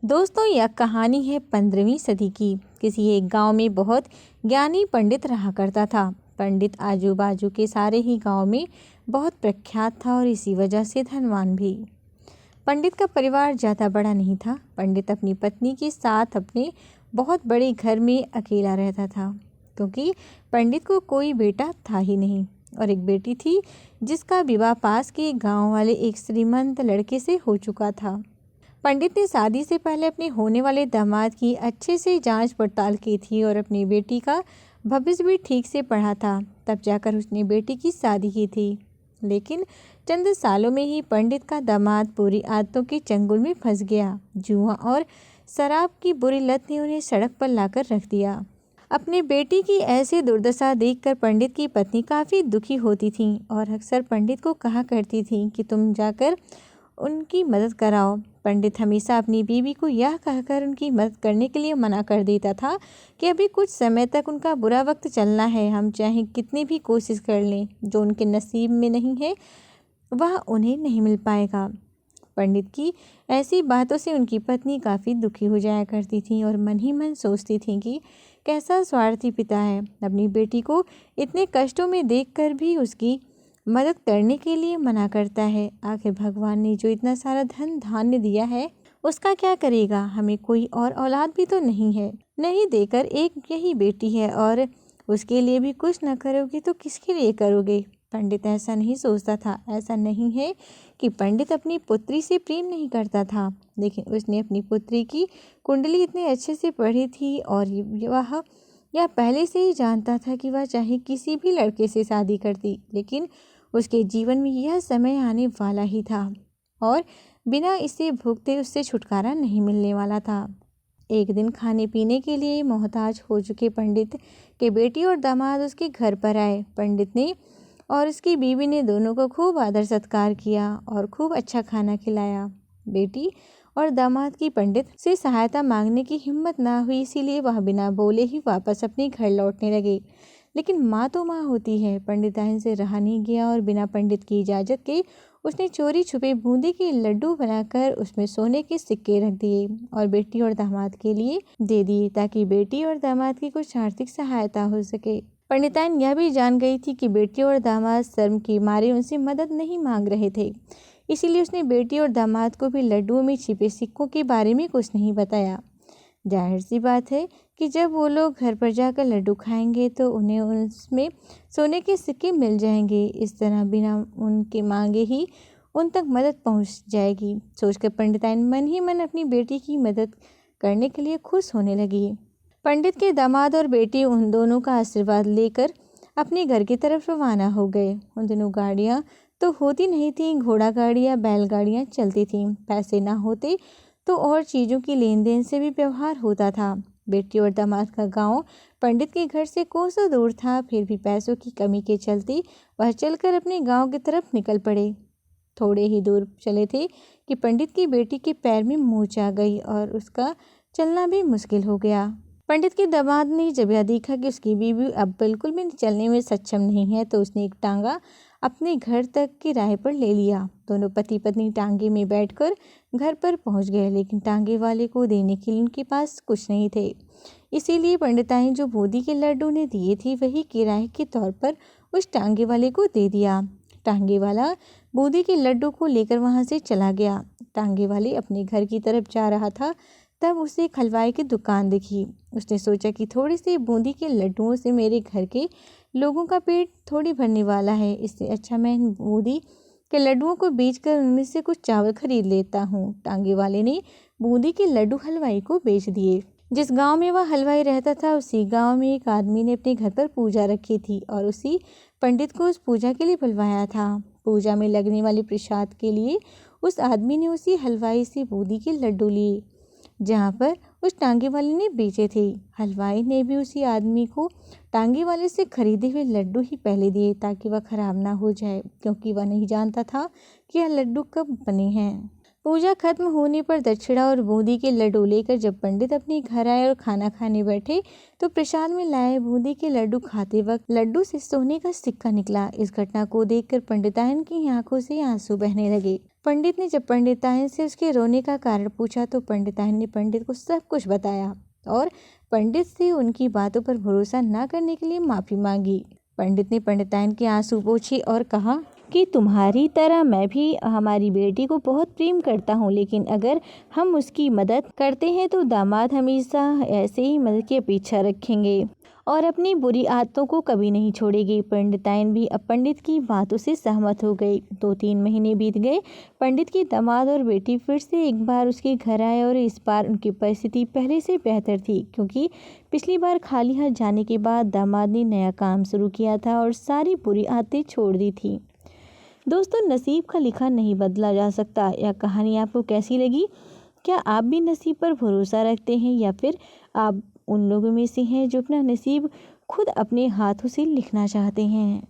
दोस्तों, यह कहानी है 15वीं सदी की। किसी एक गांव में बहुत ज्ञानी पंडित रहा करता था। पंडित आजू बाजू के सारे ही गांव में बहुत प्रख्यात था और इसी वजह से धनवान भी। पंडित का परिवार ज़्यादा बड़ा नहीं था। पंडित अपनी पत्नी के साथ अपने बहुत बड़े घर में अकेला रहता था, क्योंकि पंडित को कोई बेटा था ही नहीं और एक बेटी थी जिसका विवाह पास के गांव वाले एक श्रीमंत लड़के से हो चुका था। पंडित ने शादी से पहले अपने होने वाले दामाद की अच्छे से जांच पड़ताल की थी और अपनी बेटी का भविष्य भी ठीक से पढ़ा था। तब जाकर उसने बेटी की शादी की थी। लेकिन चंद सालों में ही पंडित का दामाद बुरी आदतों के चंगुल में फंस गया। जुआ और शराब की बुरी लत ने उन्हें सड़क पर लाकर रख दिया। अपनी बेटी की ऐसी दुर्दशा देखकर पंडित की पत्नी काफ़ी दुखी होती थी और अक्सर पंडित को कहा करती थी कि तुम जाकर उनकी मदद कराओ। पंडित हमेशा अपनी बीवी को यह कहकर उनकी मदद करने के लिए मना कर देता था कि अभी कुछ समय तक उनका बुरा वक्त चलना है, हम चाहे कितनी भी कोशिश कर लें, जो उनके नसीब में नहीं है वह उन्हें नहीं मिल पाएगा। पंडित की ऐसी बातों से उनकी पत्नी काफ़ी दुखी हो जाया करती थी और मन ही मन सोचती थी कि कैसा स्वार्थी पिता है, अपनी बेटी को इतने कष्टों में देखकर भी उसकी मदद करने के लिए मना करता है। आखिर भगवान ने जो इतना सारा धन धान्य दिया है उसका क्या करेगा? हमें कोई और औलाद भी तो नहीं है, नहीं देकर एक यही बेटी है और उसके लिए भी कुछ न करोगे तो किसके लिए करोगे? पंडित ऐसा नहीं सोचता था। ऐसा नहीं है कि पंडित अपनी पुत्री से प्रेम नहीं करता था, लेकिन उसने अपनी पुत्री की कुंडली इतने अच्छे से पढ़ी थी और वह यह पहले से ही जानता था कि वह चाहे किसी भी लड़के से शादी करती, लेकिन उसके जीवन में यह समय आने वाला ही था और बिना इसे भुगते उससे छुटकारा नहीं मिलने वाला था। एक दिन खाने पीने के लिए मोहताज हो चुके पंडित के बेटी और दामाद उसके घर पर आए। पंडित ने और उसकी बीवी ने दोनों को खूब आदर सत्कार किया और खूब अच्छा खाना खिलाया। बेटी और दामाद की पंडित से सहायता मांगने की हिम्मत ना हुई, इसीलिए वह बिना बोले ही वापस अपने घर लौटने लगे। लेकिन माँ तो माँ होती है। पंडिताइन से रहा नहीं गया और बिना पंडित की इजाज़त के उसने चोरी छुपे बूंदी के लड्डू बनाकर उसमें सोने के सिक्के रख दिए और बेटी और दामाद के लिए दे दिए, ताकि बेटी और दामाद की कुछ आर्थिक सहायता हो सके। पंडिताइन यह भी जान गई थी कि बेटी और दामाद शर्म के मारे उनसे मदद नहीं मांग रहे थे, इसीलिए उसने बेटी और दामाद को भी लड्डुओं में छिपे सिक्कों के बारे में कुछ नहीं बताया। जाहिर सी बात है कि जब वो लोग घर पर जाकर लड्डू खाएंगे तो उन्हें उसमें सोने के सिक्के मिल जाएंगे। इस तरह बिना उनके मांगे ही उन तक मदद पहुंच जाएगी। सोचकर पंडिताइन मन ही मन अपनी बेटी की मदद करने के लिए खुश होने लगी। पंडित के दामाद और बेटी उन दोनों का आशीर्वाद लेकर अपने घर की तरफ रवाना हो गए। उन दिनों गाड़ियाँ तो होती नहीं थी, घोड़ा गाड़ियाँ बैलगाड़ियाँ चलती थीं। पैसे ना होते तो और चीज़ों की लेन देन से भी व्यवहार होता था। बेटी और दामाद का गांव पंडित के घर से कोसों दूर था, फिर भी पैसों की कमी के चलते वह चलकर अपने गांव की तरफ निकल पड़े। थोड़े ही दूर चले थे कि पंडित की बेटी के पैर में मोच आ गई और उसका चलना भी मुश्किल हो गया। पंडित के दामाद ने जब यह देखा कि उसकी बीवी अब बिल्कुल भी चलने में सक्षम नहीं है, तो उसने एक टांगा अपने घर तक किराए पर ले लिया। दोनों पति पत्नी टांगे में बैठकर घर पर पहुंच गए, लेकिन टांगे वाले को देने के लिए उनके पास कुछ नहीं थे। इसीलिए पंडिताइन जो बूंदी के लड्डू ने दिए थे वही किराए के तौर पर उस टांगे वाले को दे दिया। टांगे वाला बूंदी के लड्डू को लेकर वहां से चला गया। टांगे वाले अपने घर की तरफ जा रहा था, तब उसे एक हलवाई की दुकान दिखी। उसने सोचा कि थोड़ी सी बूंदी के लड्डुओं से मेरे घर के लोगों का पेट थोड़ी भरने वाला है, इससे अच्छा मैं इन बूंदी के लड्डुओं को बेचकर उनमें से कुछ चावल खरीद लेता हूँ। टांगे वाले ने बूंदी के लड्डू हलवाई को बेच दिए। जिस गांव में वह हलवाई रहता था, उसी गांव में एक आदमी ने अपने घर पर पूजा रखी थी और उसी पंडित को उस पूजा के लिए बुलवाया था। पूजा में लगने वाले प्रसाद के लिए उस आदमी ने उसी हलवाई से बूंदी के लड्डू लिए जहाँ पर उस टांगे वाले ने बेचे थे। हलवाई ने भी उसी आदमी को टांगे वाले से खरीदे हुए लड्डू ही पहले दिए, ताकि वह खराब ना हो जाए, क्योंकि वह नहीं जानता था कि यह लड्डू कब बने हैं। पूजा खत्म होने पर दक्षिणा और बूंदी के लड्डू लेकर जब पंडित अपने घर आए और खाना खाने बैठे तो प्रसाद में लाए बूंदी के लड्डू खाते वक्त लड्डू से सोने का सिक्का निकला। इस घटना को देखकर पंडितायन की आंखों से आंसू बहने लगे। पंडित ने जब पंडितायन से उसके रोने का कारण पूछा तो पंडितायन ने पंडित को सब कुछ बताया और पंडित से उनकी बातों पर भरोसा न करने के लिए माफी मांगी। पंडित ने पंडितायन के आंसू पोंछे और कहा कि तुम्हारी तरह मैं भी हमारी बेटी को बहुत प्रेम करता हूँ, लेकिन अगर हम उसकी मदद करते हैं तो दामाद हमेशा ऐसे ही मदद की अपेक्षा रखेंगे और अपनी बुरी आदतों को कभी नहीं छोड़ेगी। पंडितायन भी अब पंडित की बातों से सहमत हो गई। 2-3 महीने बीत गए। पंडित की दामाद और बेटी फिर से एक बार उसके घर आए और इस बार उनकी परिस्थिति पहले से बेहतर थी, क्योंकि पिछली बार खाली हाथ जाने के बाद दामाद ने नया काम शुरू किया था और सारी बुरी आदतें छोड़ दी थी। दोस्तों, नसीब का लिखा नहीं बदला जा सकता। यह कहानी आपको कैसी लगी? क्या आप भी नसीब पर भरोसा रखते हैं या फिर आप उन लोगों में से हैं जो अपना नसीब खुद अपने हाथों से लिखना चाहते हैं?